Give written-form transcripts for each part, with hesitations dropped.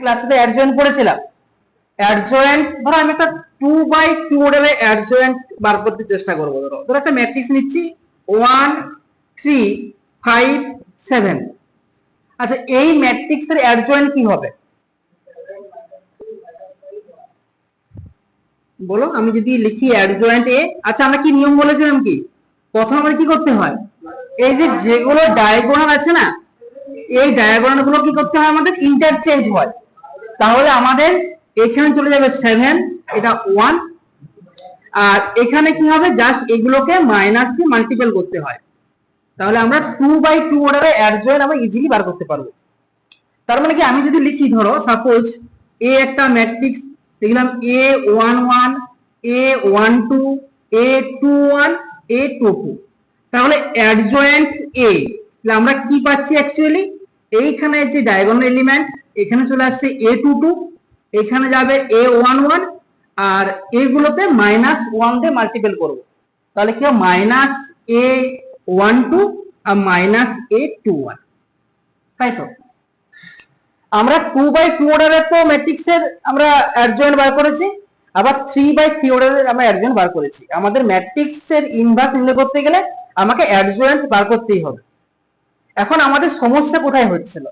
ক্লাসে অ্যাডজয়েন্ট পড়েছিলাম। অ্যাডজয়েন্ট ধরো আমি একটা 2/2 অর্ডারে অ্যাডজয়েন্ট বার করতে চেষ্টা করবো। ধরো একটা ম্যাট্রিক্স নিচ্ছি 1 3 5 7। আচ্ছা, এই ম্যাট্রিক্সের অ্যাডজয়েন্ট কি হবে বলো? আমি যদি লিখি অ্যাডজয়েন্ট এ, আচ্ছা আমরা কি নিয়ম বলেছিলাম কি প্রথমে আমাদের কি করতে হয়, এই যে যেগুলো ডায়াগোনাল আছে না, এই ডায়াগোনাল গুলো কি করতে হয় আমাদের ইন্টারচেঞ্জ হয়। তাহলে আমাদের এখানে চলে যাবে 7, এটা 1, আর এখানে কি হবে জাস্ট এগুলোকে মাইনাস দিয়ে মাল্টিপল করতে হয়। তাহলে আমরা 2/2 অর্ডারে অ্যাডজয়েন্ট আমরা ইজিলি বার করতে পারবো। তার মানে কি আমি যদি লিখি ধরো সাপোজ এ একটা ম্যাট্রিক্স লিখলাম A11 A12 A21 A22, তাহলে অ্যাডজয়েন্ট এ, তাহলে আমরা কি পাচ্ছি অ্যাকচুয়ালি এইখানে যে ডায়াগোনাল এলিমেন্ট এখানে চলে আসছে A22, এখানে যাবে A11, আর এগুলোতে -1 দিয়ে মাল্টিপল করব। তাহলে কি হবে -A12 আর -A21, তাই তো? আমরা 2/2 অর্ডারের তো ম্যাট্রিক্সের আমরা অ্যাডজয়েন্ট বার করেছি, আবার 3/3 অর্ডারের আমরা অ্যাডজয়েন্ট বার করেছি। আমাদের ম্যাট্রিক্সের ইনভার্স নির্ণয় করতে গেলে আমাকে অ্যাডজয়েন্ট বার করতেই হবে। এখন আমাদের সমস্যা কোথায় হচ্ছিল,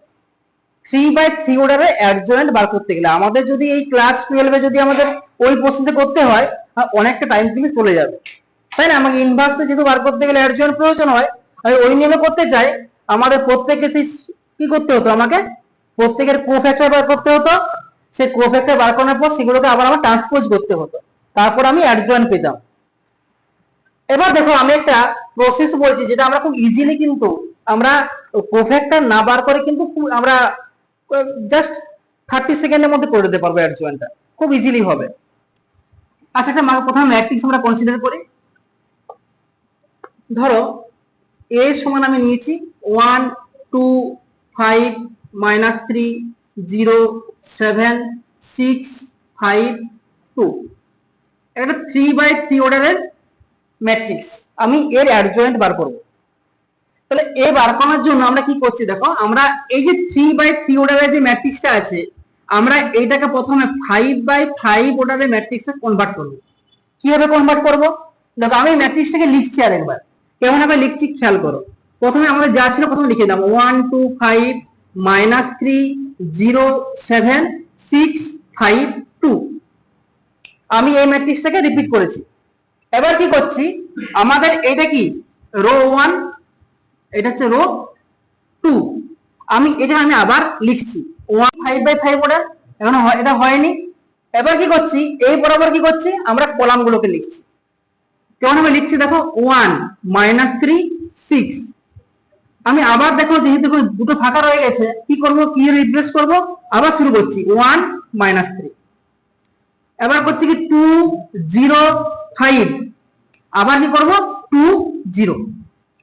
3/3 অর্ডারে অ্যাডজয়েন্ট বার করতে গেলে আমাদের যদি এই ক্লাস 12 এ যদি আমাদের ওই প্রসেসে করতে হয় অনেকটা টাইম কিন্তু চলে যাবে, তাই না? আমাকে ইনভার্সে যেহেতু বার করতে গেলে অ্যাডজয়েন্ট প্রয়োজন হয়, আমি ওই নিয়মে করতে চাই, আমাদের প্রত্যেককে সেই কি করতে হতো, আমাকে প্রত্যেকের কোফ্যাক্টর বার করতে হতো। সেই কোফ্যাক্টর বার করার পর সেগুলোকে আবার আমার ট্রান্সপোজ করতে হতো, তারপর আমি অ্যাডজয়েন্ট পেতাম। এবার দেখো আমি একটা প্রসেস বলছি যেটা আমরা খুব ইজিলি কিন্তু আমরা কোফ্যাক্টর না বার করে কিন্তু আমরা জাস্ট 30 সেকেন্ডের মধ্যে করে দিতে পারবো অ্যাডজয়েন্টটা, খুব ইজিলি হবে। আচ্ছা, একটা প্রথম ম্যাট্রিক্স আমরা কনসিডার করি। ধরো এ সমান আমি নিয়েছি 1 2 5 -3 0 7 6 5 2, এটা 3/3 অর্ডারের ম্যাট্রিক্স। আমি এর অ্যাডজয়েন্ট বার করব। তাহলে এ বার করার জন্য আমরা কি করছি দেখো, আমরা এই যে 3/3 অর্ডারের যে ম্যাট্রিক্সটা আছে আমরা এইটাকে প্রথমে 5/5 অর্ডারের ম্যাট্রিক্সে কনভার্ট করব। কিভাবে কনভার্ট করব দেখো, আমি ম্যাট্রিক্সটাকে লিখছি আরেকবার, কেমন ভাবে লিখছি খেয়াল করো। প্রথমে আমাদের যা ছিল প্রথমে লিখে দিলাম 1 2 5 -3 0 7 6 5 2। আমি এই ম্যাট্রিক্সটাকে রিপিট করেছি। এবার কি করছি, আমাদের এটা কি রো 1, এটা হচ্ছে রো 2, আমি এটা আবার লিখছি 1 5/5 অর্ডার, এখন এটা হয়নি। এবার কি করছি, এই বরাবর কি করছি আমরা কলাম গুলোকে লিখছি। কেমন ভাবে লিখছি দেখো 1 -3 6। আমি আবার দেখো যেহেতু দুটো ফাঁকা রয়ে গেছে কি করব, কি রিপ্লেস করব, আবার শুরু করছি 1 -3। এবার করছি কি 2 0 5, আবার কি করব 2 0।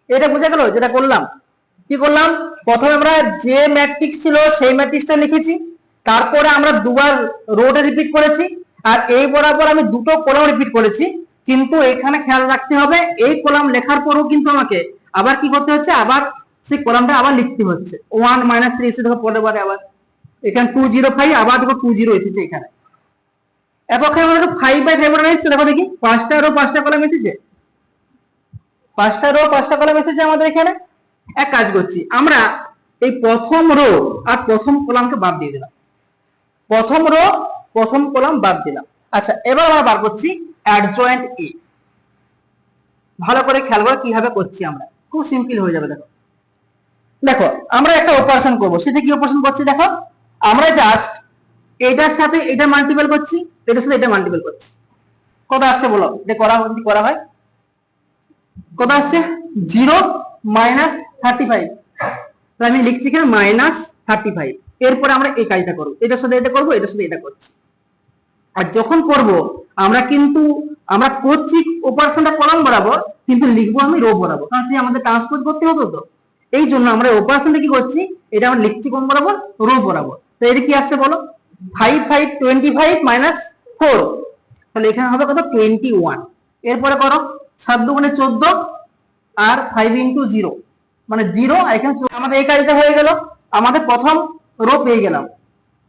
এটা বোঝা গেল যেটা করলাম। কি করলাম, প্রথমে আমরা যে ম্যাট্রিক্স ছিল সেই ম্যাট্রিক্সটা লিখেছি, তারপরে আমরা দুবার রোটা রিপিট করেছি, আর এই বরাবর আমি দুটো কলাম রিপিট করেছি। কিন্তু এখানে খেয়াল রাখতে হবে এই কলাম লেখার পরও কিন্তু আমাকে আবার কি করতে হচ্ছে, আবার সেই কলামটা আবার লিখতে হচ্ছে। 1 -3 এসে দেখো পরের বারে আবার এখানে 2 0 5, আবার দেখো 2 0 এসেছে এখানে। এতক্ষণ আমাদের 5/5 অর্ডার এসেছে, দেখো দেখি 5টা রো 5টা কলাম এসেছে, 5টা রো 5টা কলাম এসেছে আমাদের এখানে। এক কাজ করছি, আমরা এই প্রথম রো আর প্রথম কলামকে বাদ দিয়ে দিলাম, প্রথম রো প্রথম কলাম বাদ দিলাম। আচ্ছা, এবার আমরা বার করছি অ্যাডজয়েন্ট এ। ভালো করে খেয়াল করে কিভাবে করছি, আমরা খুব সিম্পল হয়ে যাবে। দেখো দেখো আমরা একটা অপারেশন করব, সেটা কি অপারেশন করছি দেখো, আমরা জাস্ট এটার সাথে এটা মাল্টিপল করছি, এটার সাথে এটা মাল্টিপল করছি। কত আসছে বলো, এটা করা হয় কত আসছে 0 -35। তাহলে আমি লিখছি এখানে -35। এরপরে আমরা এই কাজটা করব, এটার সাথে এটা করব, এটার সাথে এটা করছি। আর যখন করব আমরা করছি অপারেশনটা কলাম বরাবর, কিন্তু লিখবো আমি রো বরাবর, কারণ আমাদের ট্রান্সপোজ করতে হতো। তো এই জন্য আমরা অপারেশনটা কি করছি, এটা আমরা লিখছি কোন বরাবর, রো বরাবর। তো এটা কি আসছে বলো 5 5 25 -4, তাহলে এখানে হবে কত 21। এরপরে করো 7 দুগুণে 14 আর 5 × 0 মানে 0, আর এখানে আমাদের এই কাজটা হয়ে গেল, আমাদের প্রথম রো পেয়ে গেলাম।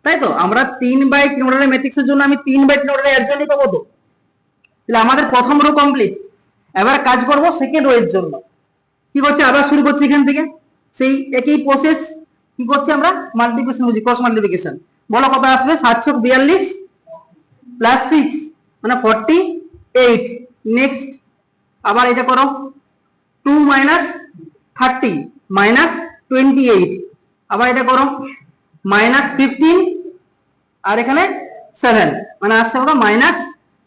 তাই তো আমরা 3/3 অর্ডারের ম্যাট্রিক্সের জন্য আমি 3/3 অর্ডারের অ্যাডজয়েন্টই পাবো তো। তাহলে আমাদের প্রথম রো কমপ্লিট। এবার কাজ করব সেকেন্ড রো এর জন্য। কি করছি, আবার শুরু করছি এখান থেকে, সেই একই প্রসেস। কি করছি আমরা, মাল্টিপ্লিকেশন বুঝি, ক্রস মাল্টিপ্লিকেশন। বলো কত আসবে, 742 প্লাস 6 মানে 48। নেক্সট আবার এটা করো, 2 মাইনাস 30 মাইনাস 28। আবার এটা করো, মাইনাস 15 আর এখানে 7 মানে আসছে কত, মাইনাস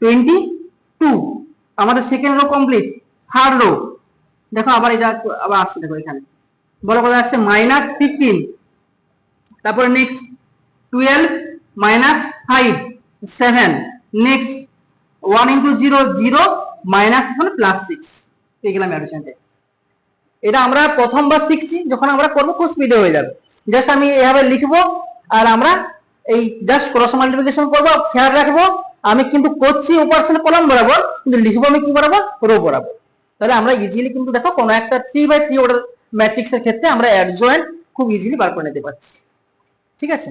22। আমাদের second rho complete. Third rho দেখো, আবার এটা আবার আসছে, দেখো এখানে বলো কত আসছে, মাইনাস 15। তারপরে next 12 minus 5 7। Next 1 into 0 0 minus এখানে প্লাস 6 পেয়ে গেলাম অ্যাডিশনটা। এটা আমরা প্রথমবার শিখছি, যখন আমরা করবো খুব স্পিডে হয়ে যাবে। জাস্ট আমি এভাবে লিখবো আর আমরা এই জাস্ট ক্রস মাল্টিপ্লিকেশন করবো। খেয়াল রাখবো আমি কিন্তু করছি অপারেশন কলাম বরাবর, কিন্তু লিখবো আমি কি বরাবর, রো বরাবর। তাহলে আমরা ইজিলি কিন্তু দেখো কোনো একটা 3/3 অর্ডার ম্যাট্রিক্সের ক্ষেত্রে আমরা অ্যাডজয়েন্ট খুব ইজিলি বার করে নিতে পারছি। ঠিক আছে।